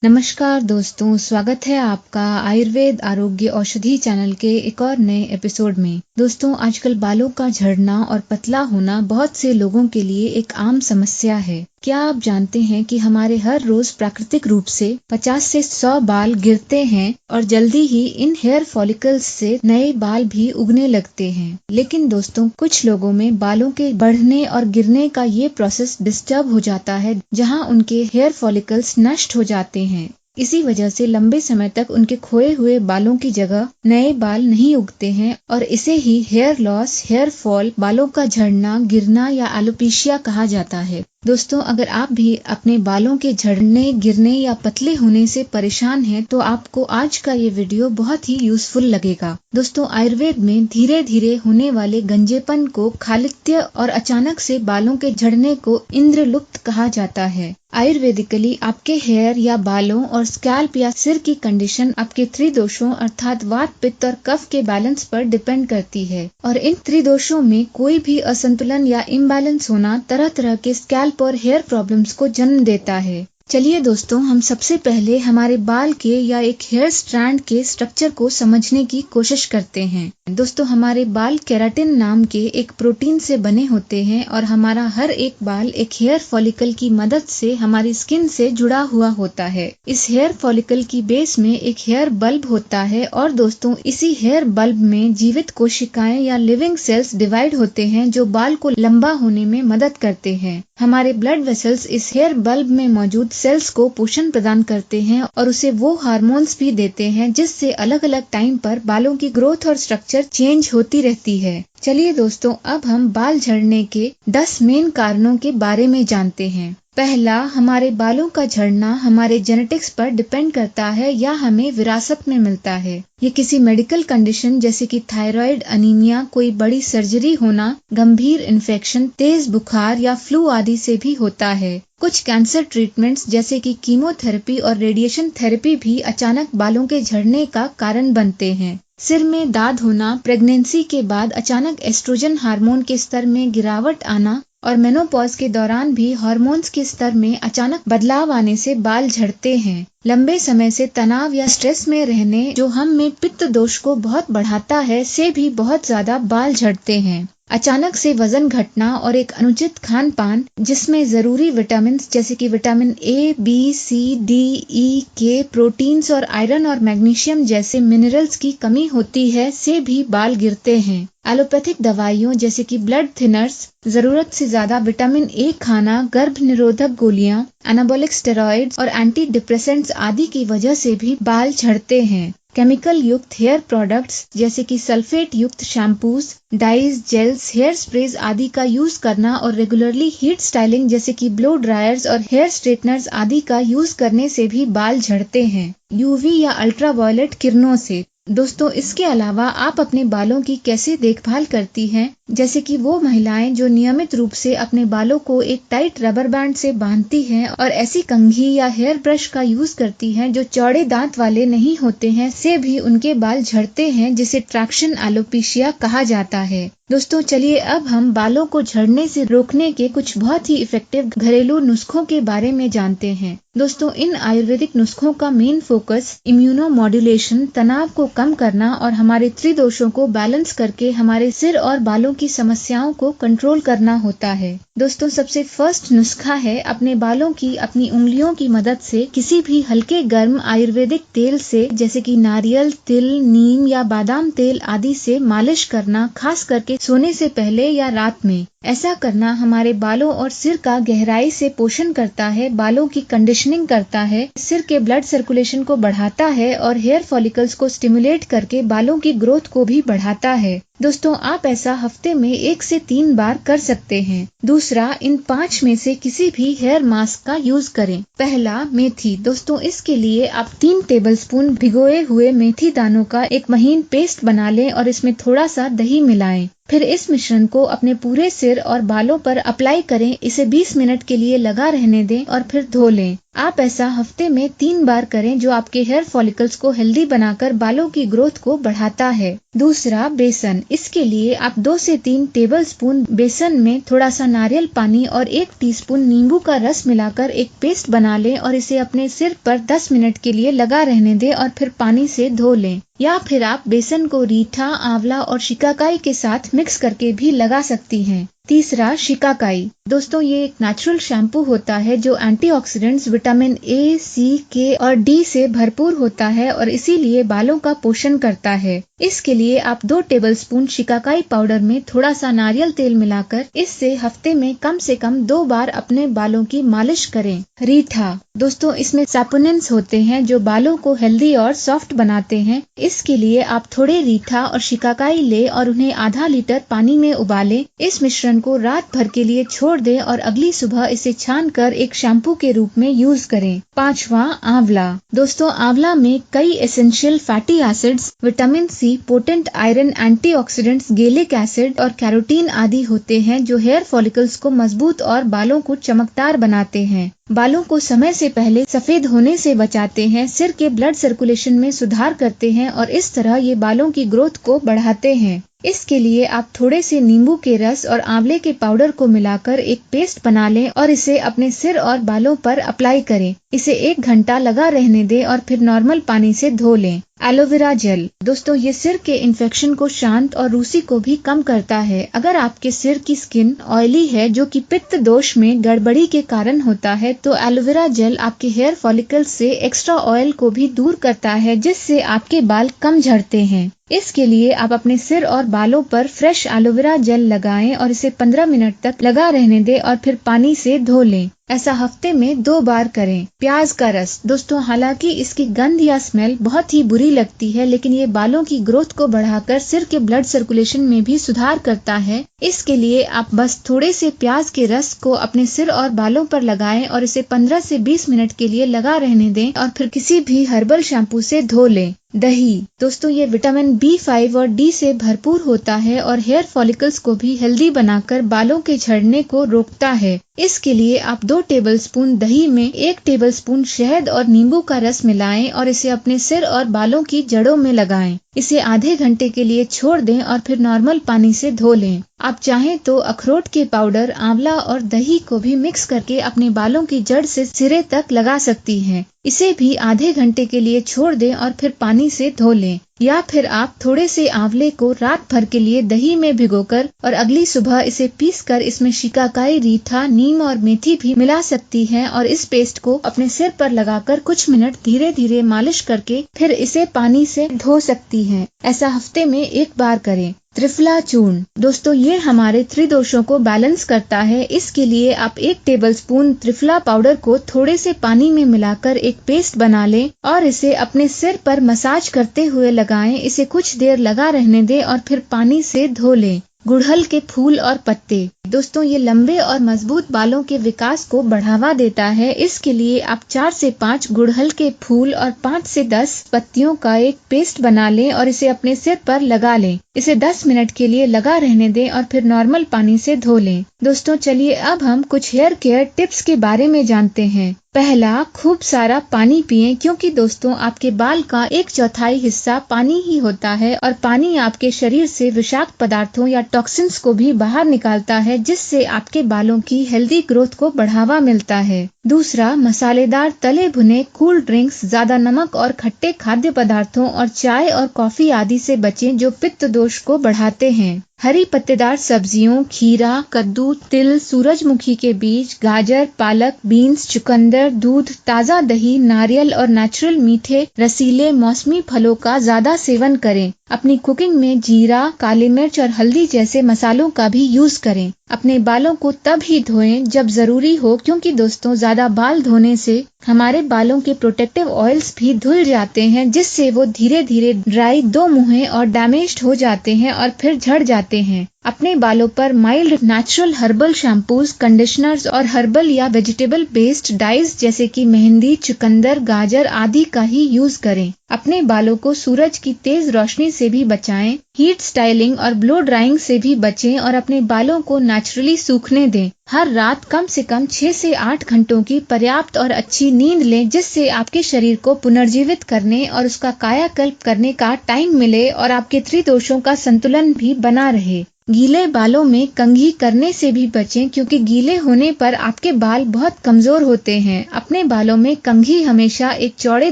नमस्कार दोस्तों, स्वागत है आपका आयुर्वेद आरोग्य औषधि चैनल के एक और नए एपिसोड में। दोस्तों, आजकल बालों का झड़ना और पतला होना बहुत से लोगों के लिए एक आम समस्या है। क्या आप जानते हैं कि हमारे हर रोज प्राकृतिक रूप से 50 से 100 बाल गिरते हैं और जल्दी ही इन हेयर फॉलिकल्स से नए बाल भी उगने लगते हैं। लेकिन दोस्तों, कुछ लोगों में बालों के बढ़ने और गिरने का ये प्रोसेस डिस्टर्ब हो जाता है, जहां उनके हेयर फॉलिकल्स नष्ट हो जाते हैं। इसी वजह से लंबे समय तक उनके खोए हुए बालों की जगह नए बाल नहीं उगते हैं और इसे ही हेयर लॉस, हेयर फॉल, बालों का झड़ना, गिरना या एलोपेशिया कहा जाता है। दोस्तों, अगर आप भी अपने बालों के झड़ने, गिरने या पतले होने से परेशान हैं, तो आपको आज का ये वीडियो बहुत ही यूजफुल लगेगा। दोस्तों, आयुर्वेद में धीरे धीरे होने वाले गंजेपन को खालित्य और अचानक से बालों के झड़ने को इंद्रलुप्त कहा जाता है। आयुर्वेदिकली आपके हेयर या बालों और स्कैल्प या सिर की कंडीशन आपके त्रिदोषों अर्थात वात, पित्त और कफ के बैलेंस पर डिपेंड करती है और इन त्रिदोषों में कोई भी असंतुलन या इम्बैलेंस होना तरह तरह के स्कैल्प और हेयर प्रॉब्लम्स को जन्म देता है। चलिए दोस्तों, हम सबसे पहले हमारे बाल के या एक हेयर स्ट्रैंड के स्ट्रक्चर को समझने की कोशिश करते हैं। दोस्तों, हमारे बाल केराटिन नाम के एक प्रोटीन से बने होते हैं और हमारा हर एक बाल एक हेयर फॉलिकल की मदद से हमारी स्किन से जुड़ा हुआ होता है। इस हेयर फॉलिकल की बेस में एक हेयर बल्ब होता है और दोस्तों, इसी हेयर बल्ब में जीवित कोशिकाएं या लिविंग सेल्स डिवाइड होते हैं जो बाल को लंबा होने में मदद करते हैं। हमारे ब्लड वेसल्स इस हेयर बल्ब में मौजूद सेल्स को पोषण प्रदान करते हैं और उसे वो हार्मोन्स भी देते हैं जिससे अलग अलग टाइम पर बालों की ग्रोथ और स्ट्रक्चर चेंज होती रहती है। चलिए दोस्तों, अब हम बाल झड़ने के 10 मेन कारणों के बारे में जानते हैं। पहला, हमारे बालों का झड़ना हमारे जेनेटिक्स पर डिपेंड करता है या हमें विरासत में मिलता है। ये किसी मेडिकल कंडीशन जैसे कि थायराइड, अनीमिया, कोई बड़ी सर्जरी होना, गंभीर इन्फेक्शन, तेज बुखार या फ्लू आदि से भी होता है। कुछ कैंसर ट्रीटमेंट्स जैसे कि कीमोथेरेपी और रेडिएशन थेरेपी भी अचानक बालों के झड़ने का कारण बनते हैं। सिर में दाद होना, प्रेगनेंसी के बाद अचानक एस्ट्रोजन हार्मोन के स्तर में गिरावट आना और मेनोपॉज के दौरान भी हार्मोन्स के स्तर में अचानक बदलाव आने से बाल झड़ते हैं। लंबे समय से तनाव या स्ट्रेस में रहने, जो हम में पित्त दोष को बहुत बढ़ाता है, से भी बहुत ज्यादा बाल झड़ते हैं। अचानक से वजन घटना और एक अनुचित खान पान जिसमें जरूरी विटामिन जैसे कि vitamin A, B, C, D, E, K, proteins और आयरन और मैग्नीशियम जैसे मिनरल्स की कमी होती है, से भी बाल गिरते हैं। एलोपैथिक दवाइयों जैसे कि ब्लड थिनर्स, जरूरत से ज्यादा विटामिन ए खाना, गर्भ निरोधक गोलियां, एनाबॉलिक स्टेरॉइड्स और एंटी डिप्रेसेंट्स आदि की वजह से भी बाल झड़ते हैं। केमिकल युक्त हेयर प्रोडक्ट्स जैसे कि सल्फेट युक्त shampoos, dyes, gels, hair sprays आदि का यूज करना और रेगुलरली हीट स्टाइलिंग जैसे कि ब्लो ड्रायर्स और हेयर स्ट्रेटनर्स आदि का यूज करने से भी बाल झड़ते हैं। यूवी या अल्ट्रावायलेट किरणों से। दोस्तों, इसके अलावा आप अपने बालों की कैसे देखभाल करती हैं, जैसे कि वो महिलाएं जो नियमित रूप से अपने बालों को एक टाइट रबर बैंड से बांधती हैं और ऐसी कंघी या हेयर ब्रश का यूज करती हैं जो चौड़े दांत वाले नहीं होते हैं, से भी उनके बाल झड़ते हैं, जिसे ट्रैक्शन एलोपेशिया कहा जाता है। दोस्तों, चलिए अब हम बालों को झड़ने से रोकने के कुछ बहुत ही इफेक्टिव घरेलू नुस्खों के बारे में जानते हैं। दोस्तों, इन आयुर्वेदिक नुस्खों का मेन फोकस इम्यूनो मॉड्यूलेशन, तनाव को कम करना और हमारे त्रिदोषों को बैलेंस करके हमारे सिर और बालों की समस्याओं को कंट्रोल करना होता है। दोस्तों, सबसे फर्स्ट नुस्खा है अपने बालों की अपनी उंगलियों की मदद से किसी भी हल्के गर्म आयुर्वेदिक तेल से जैसे कि नारियल, तिल, नीम या बादाम तेल आदि से मालिश करना, खास करके सोने से पहले या रात में। ऐसा करना हमारे बालों और सिर का गहराई से पोषण करता है, बालों की कंडीशनिंग करता है, सिर के ब्लड सर्कुलेशन को बढ़ाता है और हेयर फॉलिकल्स को स्टिमुलेट करके बालों की ग्रोथ को भी बढ़ाता है। दोस्तों, आप ऐसा हफ्ते में 1 से 3 बार कर सकते हैं। दूसरा, इन 5 में से किसी भी हेयर मास्क का यूज करें। पहला, मेथी। दोस्तों, इसके लिए आप 3 टेबलस्पून भिगोए हुए मेथी दानों का एक महीन पेस्ट बना लें और इसमें थोड़ा सा दही मिलाएं। फिर इस मिश्रण को अपने पूरे सिर और बालों पर अप्लाई करें। इसे 20 मिनट के लिए लगा रहने दें और फिर धो लें। आप ऐसा हफ्ते में 3 बार करें जो आपके हेयर फॉलिकल्स को हेल्दी बनाकर बालों की ग्रोथ को बढ़ाता है। दूसरा, बेसन। इसके लिए आप 2 से 3 टेबलस्पून बेसन में थोड़ा सा नारियल पानी और 1 टीस्पून नींबू का रस मिलाकर एक पेस्ट बना लें और इसे अपने सिर पर 10 मिनट के लिए लगा रहने दें और फिर पानी से धो लें। या फिर आप बेसन को रीठा, आंवला और शिकाकाई के साथ मिक्स करके भी लगा सकती हैं। तीसरा, शिकाकाई। दोस्तों, ये एक नेचुरल शैम्पू होता है जो एंटीऑक्सीडेंट्स, विटामिन ए, सी, के और डी से भरपूर होता है और इसीलिए बालों का पोषण करता है। इसके लिए आप 2 टेबलस्पून शिकाकाई पाउडर में थोड़ा सा नारियल तेल मिलाकर इससे हफ्ते में कम से कम 2 बार अपने बालों की मालिश करें। रीठा। दोस्तों, इसमें सैपोनिन्स होते हैं जो बालों को हेल्दी और सॉफ्ट बनाते हैं। इसके लिए आप थोड़े रीठा और शिकाकाई ले और उन्हें आधा लीटर पानी में उबालें। इस मिश्रण को रात भर के लिए छोड़ दें और अगली सुबह इसे छानकर एक शैम्पू के रूप में यूज करें। पांचवा, आंवला। दोस्तों, आंवला में कई essential fatty acids, vitamin C, potent iron, antioxidants, gallic acid और कैरोटीन आदि होते हैं जो हेयर फॉलिकल्स को मजबूत और बालों को चमकदार बनाते हैं। बालों को समय से पहले सफेद होने से बचाते हैं, सिर के ब्लड सर्कुलेशन में सुधार करते हैं और इस तरह ये बालों की ग्रोथ को बढ़ाते हैं। इसके लिए आप थोड़े से नींबू के रस और आंवले के पाउडर को मिलाकर एक पेस्ट बना लें और इसे अपने सिर और बालों पर अप्लाई करें। इसे 1 घंटा लगा रहने दें और फिर नॉर्मल पानी से धो लें। Aloe vera gel. दोस्तों, ये सिर के इन्फेक्शन को शांत और रूसी को भी कम करता है। अगर आपके सिर की स्किन ऑयली है जो कि पित्त दोष में गड़बड़ी के कारण होता है तो एलोवेरा जेल आपके हेयर फॉलिकल्स से एक्स्ट्रा ऑयल को भी दूर करता है जिससे आपके बाल कम झड़ते हैं। इसके लिए आप अपने सिर और बालों पर फ्रेश एलोवेरा जेल लगाएं और इसे 15 मिनट तक लगा रहने दें और फिर पानी से धो लें। ऐसा हफ्ते में 2 बार करें। प्याज का रस। दोस्तों, हालांकि इसकी गंध या स्मेल बहुत ही बुरी लगती है लेकिन ये बालों की ग्रोथ को बढ़ाकर सिर के ब्लड सर्कुलेशन में भी सुधार करता है। इसके लिए आप बस थोड़े से प्याज के रस को अपने सिर और बालों पर लगाएं और इसे 15 से 20 मिनट के लिए लगा रहने दें और फिर किसी भी हर्बल शैम्पू से धो लें। दही। दोस्तों, ये विटामिन B5 और D से भरपूर होता है और हेयर फॉलिकल्स को भी हेल्दी बनाकर बालों के झड़ने को रोकता है। इसके लिए आप 2 टेबलस्पून दही में 1 टेबलस्पून शहद और नींबू का रस मिलाएं और इसे अपने सिर और बालों की जड़ों में लगाएं। इसे आधे घंटे के लिए छोड़ दें और फिर नॉर्मल पानी से धो लें। आप चाहें तो अखरोट के पाउडर, आंवला और दही को भी मिक्स करके अपने बालों की जड़ से सिरे तक लगा सकती हैं। इसे भी आधे घंटे के लिए छोड़ दें और फिर पानी से धो लें। या फिर आप थोड़े से आंवले को रात भर के लिए दही में भिगोकर और अगली सुबह इसे पीसकर इसमें शिकाकाई, रीठा, नीम और मेथी भी मिला सकती हैं और इस पेस्ट को अपने सिर पर लगाकर कुछ मिनट धीरे धीरे मालिश करके फिर इसे पानी से धो सकती हैं। ऐसा हफ्ते में 1 बार करें। त्रिफला चूर्ण। दोस्तों, ये हमारे त्रिदोषों को बैलेंस करता है। इसके लिए आप 1 टेबलस्पून त्रिफला पाउडर को थोड़े से पानी में मिलाकर एक पेस्ट बना लें और इसे अपने सिर पर मसाज करते हुए लगाएं। इसे कुछ देर लगा रहने दें और फिर पानी से धो लें। गुड़हल के फूल और पत्ते। दोस्तों, ये लंबे और मजबूत बालों के विकास को बढ़ावा देता है। इसके लिए आप 4 से 5 गुड़हल के फूल और 5 से 10 पत्तियों का एक पेस्ट बना लें और इसे अपने सिर पर लगा लें। इसे 10 मिनट के लिए लगा रहने दें और फिर नॉर्मल पानी से धो लें। दोस्तों, चलिए अब हम कुछ हेयर केयर टिप्स के बारे में जानते हैं। पहला, खूब सारा पानी पिएं क्योंकि दोस्तों आपके बाल का 1/4 हिस्सा पानी ही होता है और पानी आपके शरीर से विषाक्त पदार्थों या टॉक्सिन्स को भी बाहर निकालता है जिससे आपके बालों की हेल्दी ग्रोथ को बढ़ावा मिलता है। दूसरा, मसालेदार तले भुने कूल ड्रिंक्स, ज्यादा नमक और खट्टे खाद्य पदार्थों और चाय और कॉफी आदि से बचें जो पित्त दोष को बढ़ाते हैं। हरी पत्तेदार सब्जियों, खीरा, कद्दू, तिल, सूरजमुखी के बीज, गाजर, पालक, बीन्स, चुकंदर, दूध, ताजा दही, नारियल और नेचुरल मीठे रसीले मौसमी फलों का ज्यादा सेवन करें। अपनी कुकिंग में जीरा, काली मिर्च और हल्दी जैसे मसालों का भी यूज करें। अपने बालों को तब ही धोएं जब जरूरी हो क्योंकि दोस्तों ज्यादा बाल धोने से हमारे बालों के प्रोटेक्टिव ऑयल्स भी धुल जाते हैं जिससे वो धीरे धीरे ड्राई, दो मुहे और डैमेज्ड हो जाते हैं और फिर झड़ जाते हैं। अपने बालों पर mild natural herbal shampoos, conditioners और हर्बल या वेजिटेबल बेस्ड डाइज जैसे कि मेहंदी, चुकंदर, गाजर आदि का ही यूज करें। अपने बालों को सूरज की तेज रोशनी से भी बचाएं, हीट स्टाइलिंग और ब्लो ड्राइंग से भी बचें और अपने बालों को नेचुरली सूखने दें। हर रात कम से कम 6 से 8 घंटों की पर्याप्त और अच्छी नींद लें, जिससे आपके शरीर को पुनर्जीवित करने और उसका कायाकल्प करने का टाइम मिले और आपके त्रिदोषों का संतुलन भी बना रहे। गीले बालों में कंघी करने से भी बचें, क्योंकि गीले होने पर आपके बाल बहुत कमजोर होते हैं। अपने बालों में कंघी हमेशा एक चौड़े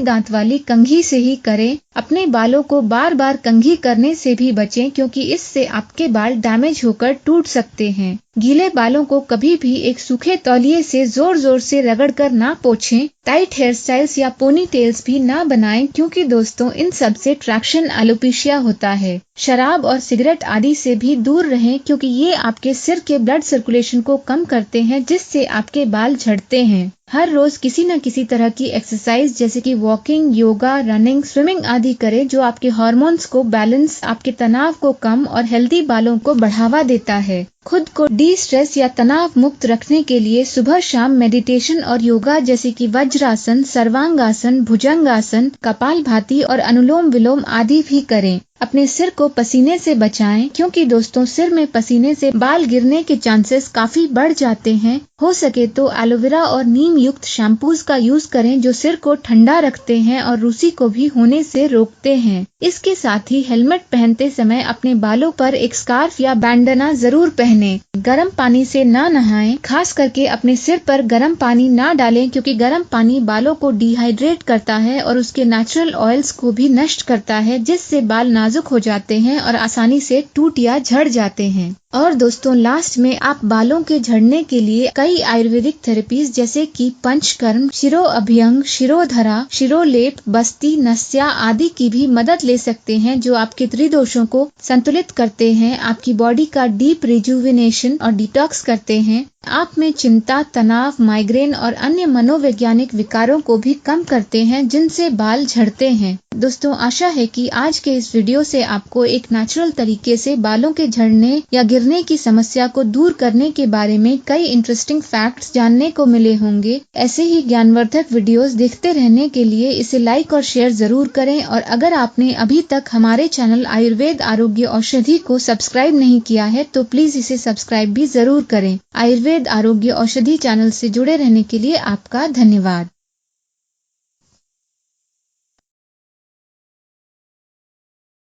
दांत वाली कंघी से ही करें। अपने बालों को बार बार कंघी करने से भी बचें, क्योंकि इससे आपके बाल डैमेज होकर टूट सकते हैं। गीले बालों को कभी भी एक सूखे तौलिए से जोर जोर से रगड़कर ना पोंछें। टाइट हेयर स्टाइल्स या पोनी टेल्स भी ना बनाएं, क्योंकि दोस्तों इन सब से ट्रैक्शन एलोपेशिया होता है। शराब और सिगरेट आदि से भी दूर रहें, क्योंकि ये आपके सिर के ब्लड सर्कुलेशन को कम करते हैं, जिससे आपके बाल झड़ते हैं। हर रोज किसी न किसी तरह की एक्सरसाइज जैसे कि वॉकिंग, योगा, रनिंग, स्विमिंग आदि करें, जो आपके हार्मोन्स को बैलेंस, आपके तनाव को कम और हेल्दी बालों को बढ़ावा देता है। खुद को डी स्ट्रेस या तनाव मुक्त रखने के लिए सुबह शाम मेडिटेशन और योगा जैसे कि वज्रासन, सर्वांगासन, भुजंगासन, कपालभाति और अनुलोम विलोम आदि भी करें। अपने सिर को पसीने से बचाएं, क्योंकि दोस्तों सिर में पसीने से बाल गिरने के चांसेस काफी बढ़ जाते हैं। हो सके तो एलोवेरा और नीम युक्त शैम्पूज का यूज करें, जो सिर को ठंडा रखते हैं और रूसी को भी होने से रोकते हैं। इसके साथ ही हेलमेट पहनते समय अपने बालों पर एक स्कार्फ या बैंडना जरूर पहने। गर्म पानी से ना नहाएं, खास करके अपने सिर पर गर्म पानी ना डालें, क्योंकि गर्म पानी बालों को डिहाइड्रेट करता है और उसके नेचुरल ऑयल्स को भी नष्ट करता है, जिससे बाल नाजुक हो जाते हैं और आसानी से टूट या झड़ जाते हैं। और दोस्तों लास्ट में आप बालों के झड़ने के लिए कई आयुर्वेदिक थेरेपीज जैसे कि पंचकर्म, शिरो अभ्यंग, शिरोधरा, शिरोलेप, बस्ती, नस्या आदि की भी मदद ले सकते हैं, जो आपके त्रिदोषों को संतुलित करते हैं, आपकी बॉडी का डीप रिजुविनेशन और डिटॉक्स करते हैं, आप में चिंता, तनाव, माइग्रेन और अन्य मनोवैज्ञानिक विकारों को भी कम करते हैं, जिनसे बाल झड़ते हैं। दोस्तों आशा है कि आज के इस वीडियो से आपको एक नेचुरल तरीके से बालों के झड़ने या गिरने की समस्या को दूर करने के बारे में कई इंटरेस्टिंग फैक्ट्स जानने को मिले होंगे। ऐसे ही ज्ञानवर्धक वीडियोस देखते रहने के लिए इसे लाइक और शेयर जरूर करें, और अगर आपने अभी तक हमारे चैनल आयुर्वेद आरोग्य औषधि को सब्सक्राइब नहीं किया है तो प्लीज इसे सब्सक्राइब भी जरूर करें। आयुर्वेद आरोग्य औषधि चैनल से जुड़े रहने के लिए आपका धन्यवाद।